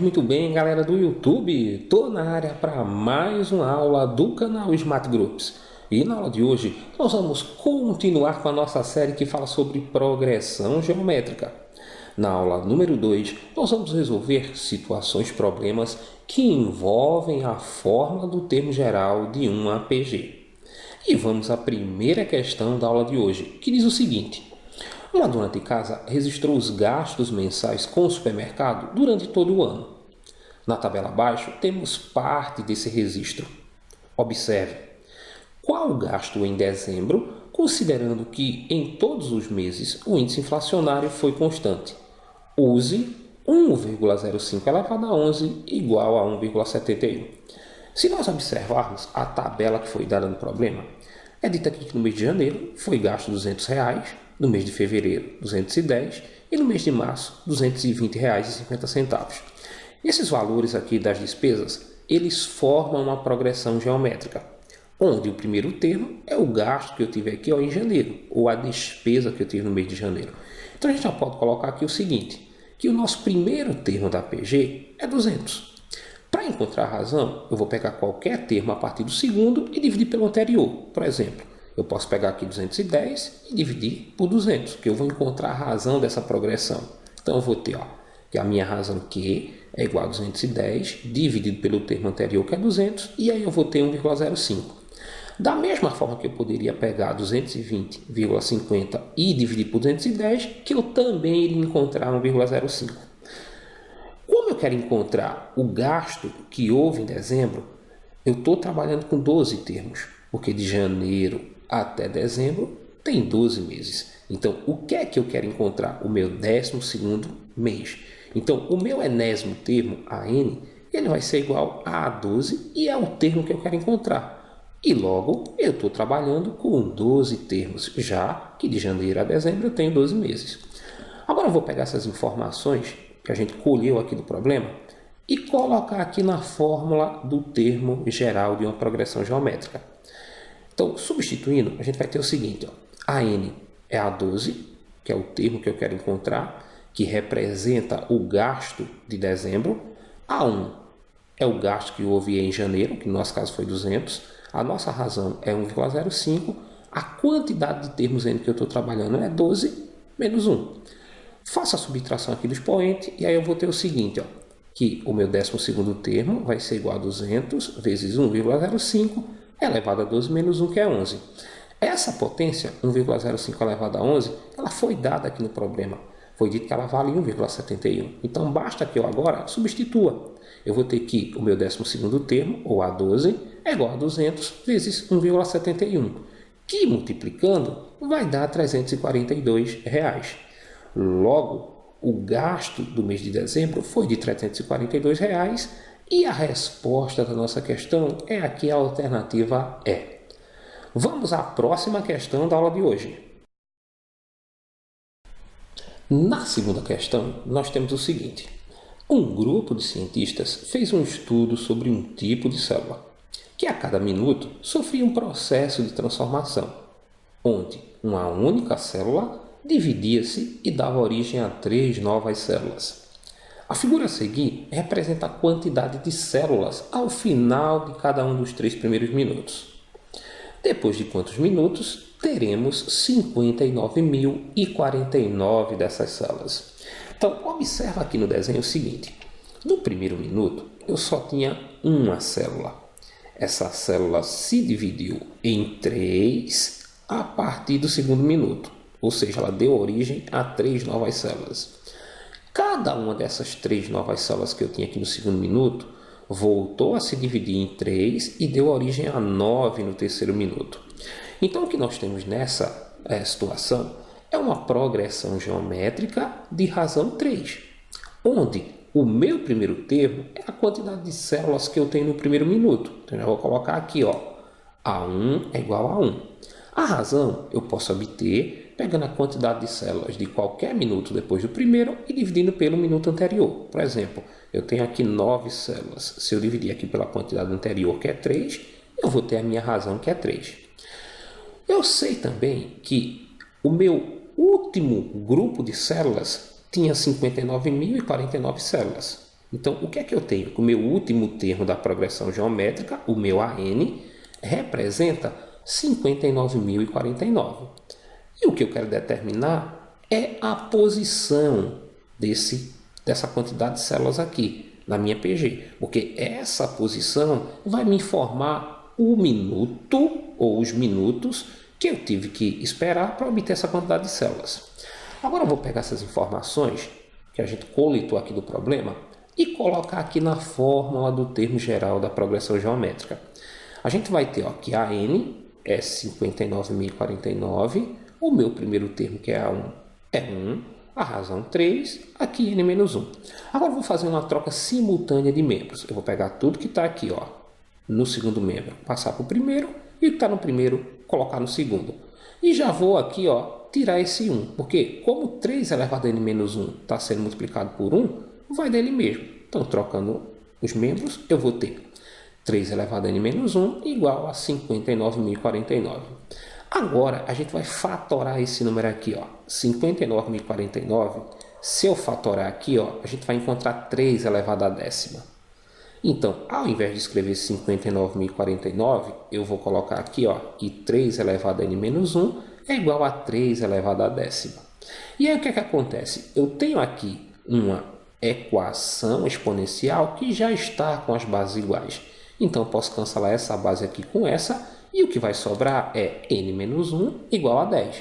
muito bem, galera do YouTube. Tô na área para mais uma aula do canal Smart Groups. E na aula de hoje nós vamos continuar com a nossa série que fala sobre progressão geométrica. Na aula número 2, nós vamos resolver situações, problemas que envolvem a fórmula do termo geral de um APG. E vamos à primeira questão da aula de hoje, que diz o seguinte: uma dona de casa registrou os gastos mensais com o supermercado durante todo o ano. Na tabela abaixo temos parte desse registro. Observe: qual o gasto em dezembro, considerando que em todos os meses o índice inflacionário foi constante? Use 1,05 elevado a 11 igual a 1,71. Se nós observarmos a tabela que foi dada no problema, é dito aqui que no mês de janeiro foi gasto R$200, no mês de fevereiro 210 e no mês de março R$220,50. Esses valores aqui das despesas, eles formam uma progressão geométrica, onde o primeiro termo é o gasto que eu tive aqui em janeiro, ou a despesa que eu tive no mês de janeiro. Então a gente já pode colocar aqui o seguinte, que o nosso primeiro termo da PG é 200. Para encontrar a razão, eu vou pegar qualquer termo a partir do segundo e dividir pelo anterior. Por exemplo, eu posso pegar aqui 210 e dividir por 200, que eu vou encontrar a razão dessa progressão. Então eu vou ter que a minha razão Q é igual a 210 dividido pelo termo anterior, que é 200, e aí eu vou ter 1,05. Da mesma forma que eu poderia pegar 220,50 e dividir por 210, que eu também iria encontrar 1,05. Como eu quero encontrar o gasto que houve em dezembro, eu estou trabalhando com 12 termos, porque de janeiro até dezembro tem 12 meses. Então, o que é que eu quero encontrar? O meu 12º mês. Então, o meu enésimo termo, AN, ele vai ser igual a 12 e é o termo que eu quero encontrar. E logo, eu estou trabalhando com 12 termos, já que de janeiro a dezembro eu tenho 12 meses. Agora eu vou pegar essas informações que a gente colheu aqui do problema e colocar aqui na fórmula do termo geral de uma progressão geométrica. Então, substituindo, a gente vai ter o seguinte: AN é a 12, que é o termo que eu quero encontrar, que representa o gasto de dezembro. A1 é o gasto que houve em janeiro, que no nosso caso foi 200. A nossa razão é 1,05. A quantidade de termos N que eu estou trabalhando é 12 menos 1. Faço a subtração aqui do expoente e aí eu vou ter o seguinte, que o meu 12º termo vai ser igual a 200 vezes 1,05 elevado a 12 menos 1, que é 11. Essa potência, 1,05 elevado a 11, ela foi dada aqui no problema. Foi dito que ela vale 1,71. Então, basta que eu agora substitua. Eu vou ter que o meu 12º termo, ou A12, é igual a 200 vezes 1,71, que multiplicando vai dar R$342. Logo, o gasto do mês de dezembro foi de R$342 e a resposta da nossa questão é aqui a alternativa E. Vamos à próxima questão da aula de hoje. Na segunda questão, nós temos o seguinte: um grupo de cientistas fez um estudo sobre um tipo de célula, que a cada minuto sofria um processo de transformação, onde uma única célula dividia-se e dava origem a 3 novas células. A figura a seguir representa a quantidade de células ao final de cada um dos 3 primeiros minutos. Depois de quantos minutos, teremos 59.049 dessas células. Então, observa aqui no desenho o seguinte: no primeiro minuto, eu só tinha uma célula. Essa célula se dividiu em 3 a partir do segundo minuto, ou seja, ela deu origem a 3 novas células. Cada uma dessas 3 novas células que eu tinha aqui no segundo minuto voltou a se dividir em 3 e deu origem a 9 no terceiro minuto. Então, o que nós temos nessa situação é uma progressão geométrica de razão 3, onde o meu primeiro termo é a quantidade de células que eu tenho no primeiro minuto. Então, eu vou colocar aqui, A1 é igual a 1. A razão eu posso obter pegando a quantidade de células de qualquer minuto depois do primeiro e dividindo pelo minuto anterior. Por exemplo, eu tenho aqui 9 células. Se eu dividir aqui pela quantidade anterior, que é 3, eu vou ter a minha razão, que é 3. Eu sei também que o meu último grupo de células tinha 59.049 células. Então, o que é que eu tenho? O meu último termo da progressão geométrica, o meu AN, representa 59.049. E o que eu quero determinar é a posição dessa quantidade de células aqui na minha PG, porque essa posição vai me informar o minuto ou os minutos que eu tive que esperar para obter essa quantidade de células. Agora eu vou pegar essas informações que a gente coletou aqui do problema e colocar aqui na fórmula do termo geral da progressão geométrica. A gente vai ter que a n é 59.049, o meu primeiro termo, que é A1, é 1, a razão 3, aqui n menos 1. Agora eu vou fazer uma troca simultânea de membros. Eu vou pegar tudo que está aqui no segundo membro, passar para o primeiro, e o que está no primeiro, colocar no segundo. E já vou aqui tirar esse 1, porque como 3 elevado a n menos 1 está sendo multiplicado por 1, vai dele mesmo. Então, trocando os membros, eu vou ter 3 elevado a n menos 1 igual a 59.049. Agora, a gente vai fatorar esse número aqui, 59.049. Se eu fatorar aqui, a gente vai encontrar 3 elevado a décima. Então, ao invés de escrever 59.049, eu vou colocar aqui, que 3 elevado a n menos 1 é igual a 3 elevado a décima. E aí, o que é que acontece? Eu tenho aqui uma equação exponencial que já está com as bases iguais. Então, eu posso cancelar essa base aqui com essa, e o que vai sobrar é n menos 1 igual a 10.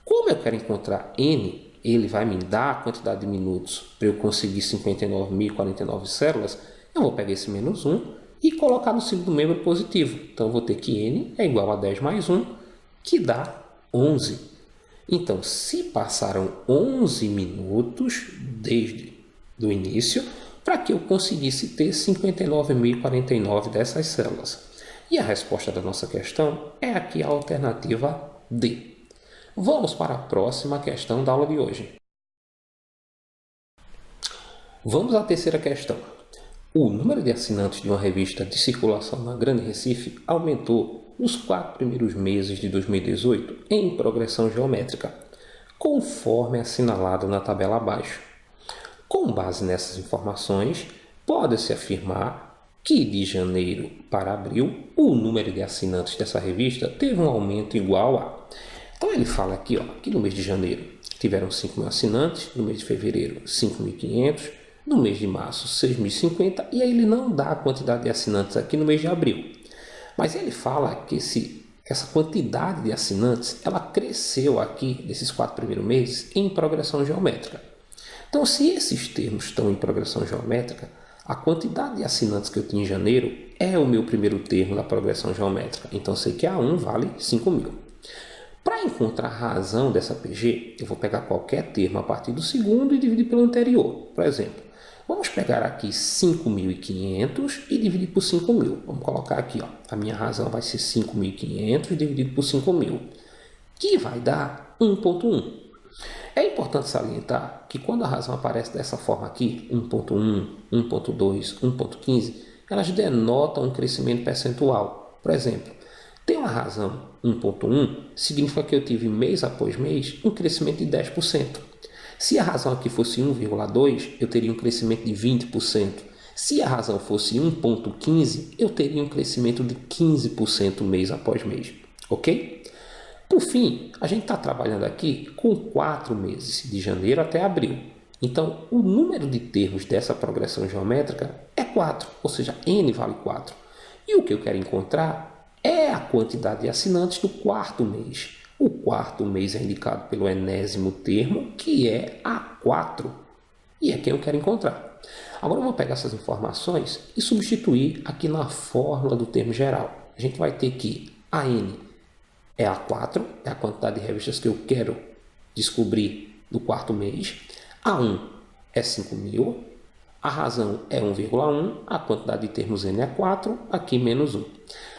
Como eu quero encontrar n, ele vai me dar a quantidade de minutos para eu conseguir 59.049 células, eu vou pegar esse menos 1 e colocar no segundo membro positivo. Então, eu vou ter que n é igual a 10 mais 1, que dá 11. Então, se passaram 11 minutos desde o início para que eu conseguisse ter 59.049 dessas células. E a resposta da nossa questão é aqui a alternativa D. Vamos para a próxima questão da aula de hoje. Vamos à terceira questão. O número de assinantes de uma revista de circulação na Grande Recife aumentou nos 4 primeiros meses de 2018 em progressão geométrica, conforme assinalado na tabela abaixo. Com base nessas informações, pode-se afirmar que de janeiro para abril, o número de assinantes dessa revista teve um aumento igual a... Então, ele fala aqui que no mês de janeiro tiveram 5.000 assinantes, no mês de fevereiro 5.500, no mês de março 6.050, e aí ele não dá a quantidade de assinantes aqui no mês de abril. Mas ele fala que essa quantidade de assinantes ela cresceu aqui, desses 4 primeiros meses, em progressão geométrica. Então, se esses termos estão em progressão geométrica, a quantidade de assinantes que eu tinha em janeiro é o meu primeiro termo da progressão geométrica. Então, sei que A1 vale 5.000. Para encontrar a razão dessa PG, eu vou pegar qualquer termo a partir do segundo e dividir pelo anterior. Por exemplo, vamos pegar aqui 5.500 e dividir por 5.000. Vamos colocar aqui, a minha razão vai ser 5.500 dividido por 5.000, que vai dar 1.1. É importante salientar que quando a razão aparece dessa forma aqui, 1.1, 1.2, 1.15, elas denotam um crescimento percentual. Por exemplo, ter uma razão 1.1 significa que eu tive mês após mês um crescimento de 10%. Se a razão aqui fosse 1,2, eu teria um crescimento de 20%. Se a razão fosse 1.15, eu teria um crescimento de 15% mês após mês. Ok? Por fim, a gente está trabalhando aqui com 4 meses, de janeiro até abril. Então, o número de termos dessa progressão geométrica é 4, ou seja, n vale 4. E o que eu quero encontrar é a quantidade de assinantes do 4º mês. O 4º mês é indicado pelo enésimo termo, que é A4. E é quem eu quero encontrar. Agora eu vou pegar essas informações e substituir aqui na fórmula do termo geral. A gente vai ter que AN é A4, é a quantidade de revistas que eu quero descobrir do 4º mês. A1 é 5.000, a razão é 1,1, a quantidade de termos n é 4, aqui menos 1.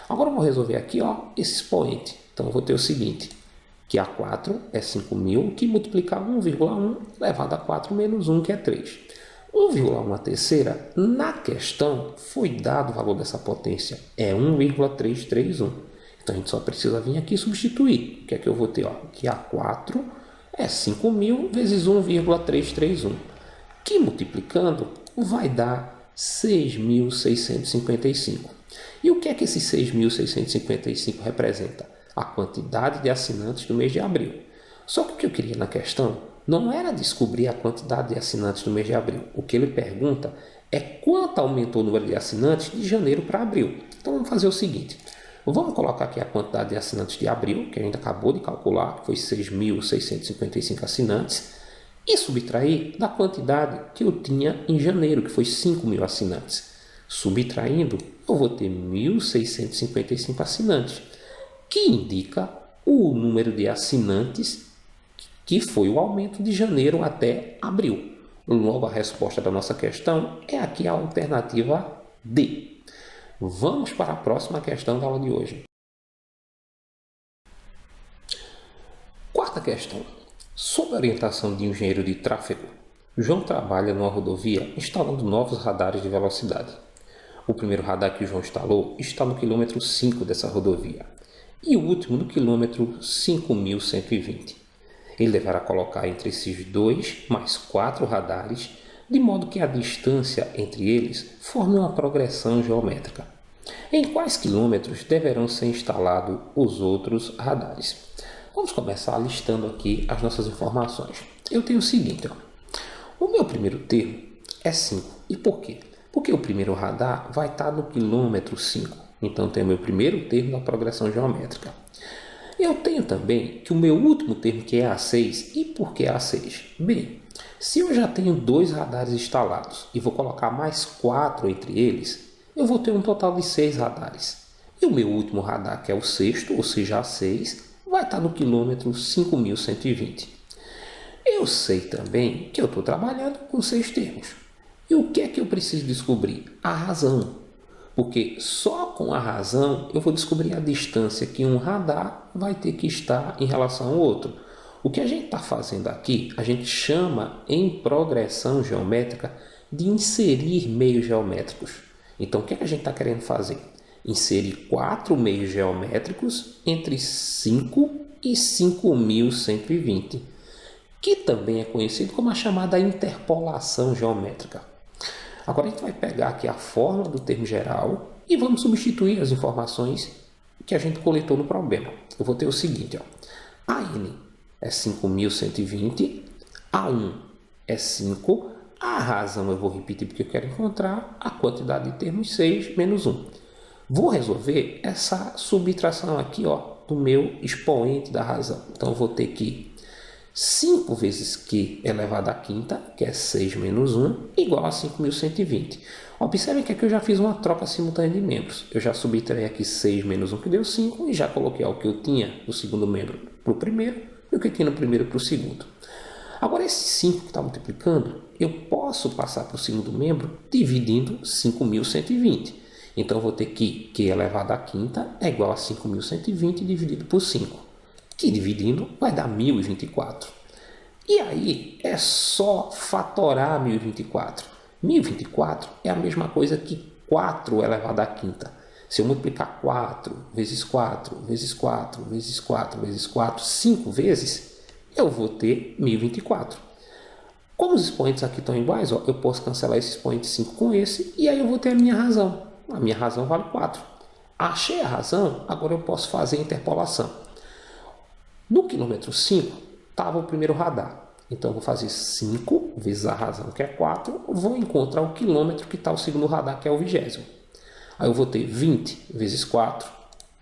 Agora eu vou resolver aqui esse expoente. Então eu vou ter o seguinte, que A4 é 5.000, que multiplica 1,1 elevado a 4 menos 1, que é 3. 1,1 a terceira, na questão, foi dado o valor dessa potência, é 1,331. Então, a gente só precisa vir aqui e substituir. O que é que eu vou ter? Que A4 é 5.000 vezes 1,331, que multiplicando vai dar 6.655. E o que é que esse 6.655 representa? A quantidade de assinantes do mês de abril. Só que o que eu queria na questão não era descobrir a quantidade de assinantes do mês de abril. O que ele pergunta é quanto aumentou o número de assinantes de janeiro para abril. Então vamos fazer o seguinte. Vamos colocar aqui a quantidade de assinantes de abril, que a gente acabou de calcular, que foi 6.655 assinantes, e subtrair da quantidade que eu tinha em janeiro, que foi 5.000 assinantes. Subtraindo, eu vou ter 1.655 assinantes, que indica o número de assinantes que foi o aumento de janeiro até abril. Logo, a resposta da nossa questão é aqui a alternativa D. Vamos para a próxima questão da aula de hoje. Quarta questão. Sob a orientação de engenheiro de tráfego, João trabalha numa rodovia instalando novos radares de velocidade. O primeiro radar que o João instalou está no quilômetro 5 dessa rodovia e o último no quilômetro 5.120. Ele deverá colocar entre esses dois mais 4 radares, de modo que a distância entre eles forme uma progressão geométrica. Em quais quilômetros deverão ser instalados os outros radares? Vamos começar listando aqui as nossas informações. Eu tenho o seguinte, o meu primeiro termo é 5. E por quê? Porque o primeiro radar vai estar no quilômetro 5. Então, tem o meu primeiro termo da progressão geométrica. Eu tenho também que o meu último termo, que é A6. E por que A6? Bem, se eu já tenho 2 radares instalados e vou colocar mais 4 entre eles, eu vou ter um total de 6 radares. E o meu último radar, que é o sexto, ou seja, A6, vai estar no quilômetro 5.120. Eu sei também que eu estou trabalhando com 6 termos. E o que é que eu preciso descobrir? A razão. Porque só com a razão eu vou descobrir a distância que um radar vai ter que estar em relação ao outro. O que a gente está fazendo aqui, a gente chama em progressão geométrica de inserir meios geométricos. Então, o que é que a gente está querendo fazer? Inserir 4 meios geométricos entre 5 e 5.120, que também é conhecido como a chamada interpolação geométrica. Agora a gente vai pegar aqui a fórmula do termo geral e vamos substituir as informações que a gente coletou no problema. Eu vou ter o seguinte, AN é 5.120, A1 é 5, a razão eu vou repetir porque eu quero encontrar a quantidade de termos 6 menos 1. Vou resolver essa subtração aqui do meu expoente da razão. Então eu vou ter que 5 vezes Q elevado à quinta, que é 6 menos 1, igual a 5.120. Observem que aqui eu já fiz uma troca simultânea de membros. Eu já subtraí aqui 6 menos 1, que deu 5, e já coloquei o que eu tinha no segundo membro para o primeiro e o que eu tinha no primeiro para o segundo. Agora, esse 5 que está multiplicando, eu posso passar para o segundo membro dividindo 5.120. Então, eu vou ter que Q elevado à quinta é igual a 5.120 dividido por 5. Que dividindo vai dar 1.024. E aí é só fatorar 1.024. 1.024 é a mesma coisa que 4 elevado à quinta. Se eu multiplicar 4 vezes 4 vezes 4 vezes 4 vezes 4 5 vezes, eu vou ter 1.024. Como os expoentes aqui estão iguais, eu posso cancelar esse expoente 5 com esse, e aí eu vou ter a minha razão. A minha razão vale 4. Achei a razão, agora eu posso fazer a interpolação. No quilômetro 5 estava o primeiro radar. Então eu vou fazer 5 vezes a razão, que é 4. Vou encontrar o quilômetro que está o segundo radar, que é o 20º. Aí eu vou ter 20 vezes 4,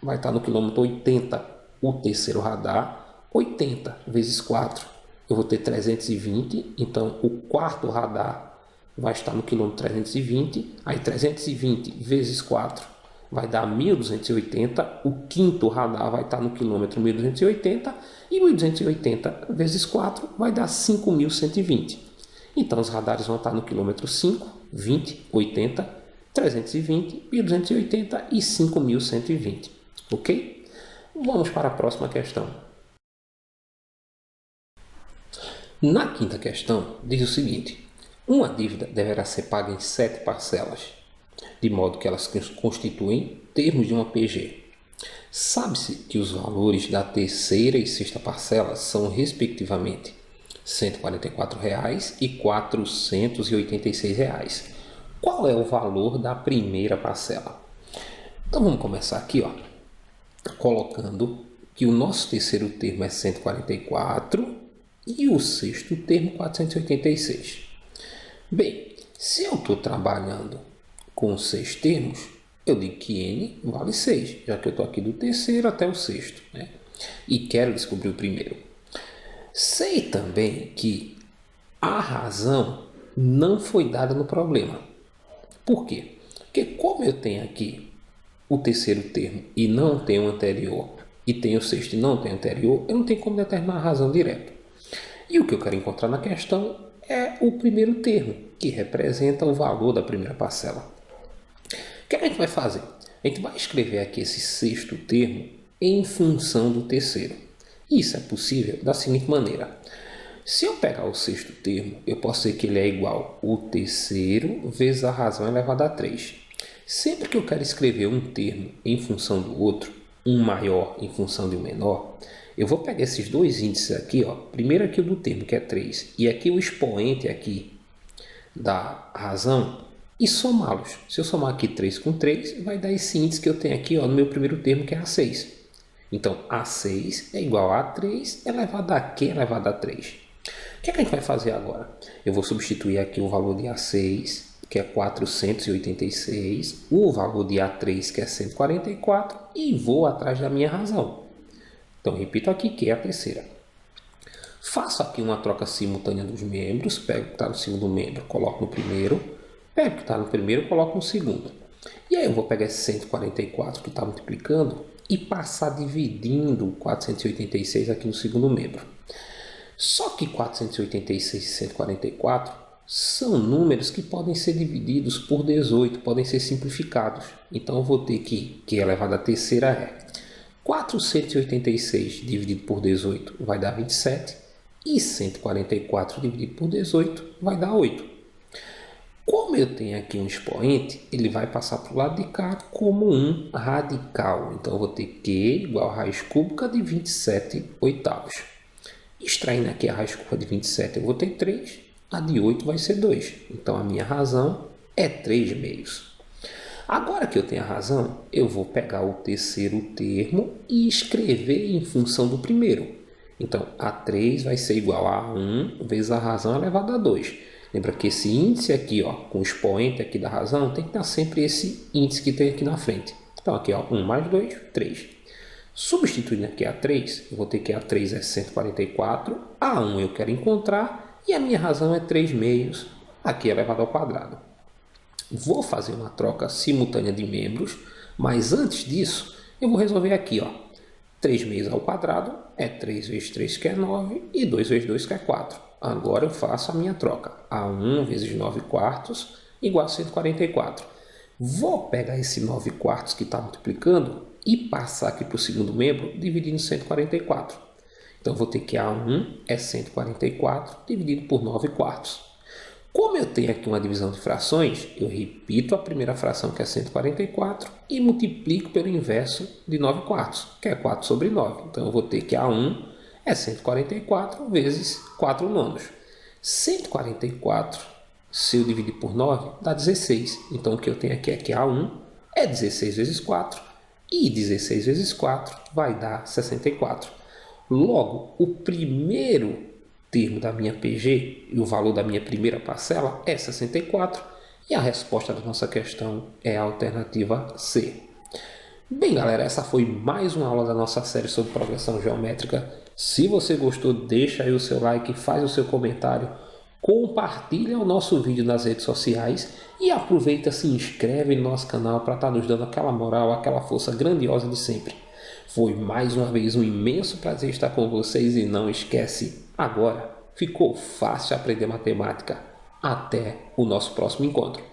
vai estar no quilômetro 80, o terceiro radar. 80 vezes 4, eu vou ter 320. Então o quarto radar vai estar no quilômetro 320. Aí 320 vezes 4 vai dar 1.280, o quinto radar vai estar no quilômetro 1.280, e 1.280 vezes 4 vai dar 5.120. Então, os radares vão estar no quilômetro 5, 20, 80, 320, 1.280 e 5.120. Ok? Vamos para a próxima questão. Na quinta questão, diz o seguinte: uma dívida deverá ser paga em 7 parcelas, de modo que elas constituem termos de uma PG. Sabe-se que os valores da terceira e sexta parcela são, respectivamente, R$ 144,486. Qual é o valor da primeira parcela? Então vamos começar aqui, ó, colocando que o nosso terceiro termo é 144 e o sexto termo 486. Bem, se eu estou trabalhando com 6 termos, eu digo que n vale 6, já que eu estou aqui do terceiro até o sexto, né? E quero descobrir o primeiro. Sei também que a razão não foi dada no problema. Por quê? Porque como eu tenho aqui o terceiro termo e não tenho o anterior, e tenho o sexto e não tenho o anterior, eu não tenho como determinar a razão direto. E o que eu quero encontrar na questão é o primeiro termo, que representa o valor da primeira parcela. O que a gente vai fazer? A gente vai escrever aqui esse sexto termo em função do terceiro. Isso é possível da seguinte maneira. Se eu pegar o sexto termo, eu posso dizer que ele é igual ao terceiro vezes a razão elevada a 3. Sempre que eu quero escrever um termo em função do outro, um maior em função de um menor, eu vou pegar esses dois índices aqui, ó. Primeiro aqui o do termo, que é 3, e aqui o expoente aqui da razão, e somá-los. Se eu somar aqui 3 com 3, vai dar esse índice que eu tenho aqui, ó, no meu primeiro termo, que é A6. Então, A6 é igual a A3 elevado a Q elevado a 3. O que a gente vai fazer agora? Eu vou substituir aqui o valor de A6, que é 486, o valor de A3, que é 144, e vou atrás da minha razão. Então, repito aqui que é a terceira. Faço aqui uma troca simultânea dos membros, pego o que está no segundo membro, coloco no primeiro, pego o que está no primeiro, coloco no segundo. E aí eu vou pegar esse 144 que está multiplicando e passar dividindo 486 aqui no segundo membro. Só que 486 e 144 são números que podem ser divididos por 18, podem ser simplificados. Então eu vou ter que elevado à terceira é 486 dividido por 18 vai dar 27 e 144 dividido por 18 vai dar 8. Como eu tenho aqui um expoente, ele vai passar para o lado de cá como um radical. Então eu vou ter Q igual a raiz cúbica de 27 oitavos. Extraindo aqui a raiz cúbica de 27, eu vou ter 3. A de 8 vai ser 2. Então a minha razão é 3 meios. Agora que eu tenho a razão, eu vou pegar o terceiro termo e escrever em função do primeiro. Então, A3 vai ser igual a 1 vezes a razão elevada a 2. Lembra que esse índice aqui, ó, com o expoente aqui da razão, tem que dar sempre esse índice que tem aqui na frente. Então, aqui, ó, 1 mais 2, 3. Substituindo aqui A3, eu vou ter que A3 é 144, A1 eu quero encontrar e a minha razão é 3 meios, aqui elevado ao quadrado. Vou fazer uma troca simultânea de membros, mas antes disso, eu vou resolver aqui, ó. 3 meios ao quadrado é 3 vezes 3, que é 9, e 2 vezes 2, que é 4. Agora eu faço a minha troca. A1 vezes 9 quartos igual a 144. Vou pegar esse 9 quartos que está multiplicando e passar aqui para o segundo membro, dividindo 144. Então, vou ter que A1 é 144 dividido por 9 quartos. Como eu tenho aqui uma divisão de frações, eu repito a primeira fração, que é 144, e multiplico pelo inverso de 9 quartos, que é 4 sobre 9. Então, eu vou ter que A1 é 144 vezes 4 nonos. 144, se eu dividir por 9, dá 16. Então, o que eu tenho aqui é que A1 é 16 vezes 4, e 16 vezes 4 vai dar 64. Logo, o primeiro termo da minha PG e o valor da minha primeira parcela é 64 e a resposta da nossa questão é a alternativa C. Bem, galera, essa foi mais uma aula da nossa série sobre progressão geométrica. Se você gostou, deixa aí o seu like, faz o seu comentário, compartilha o nosso vídeo nas redes sociais e aproveita, se inscreve no nosso canal para estar nos dando aquela moral, aquela força grandiosa de sempre. Foi mais uma vez um imenso prazer estar com vocês e não esquece, agora ficou fácil aprender matemática. Até o nosso próximo encontro.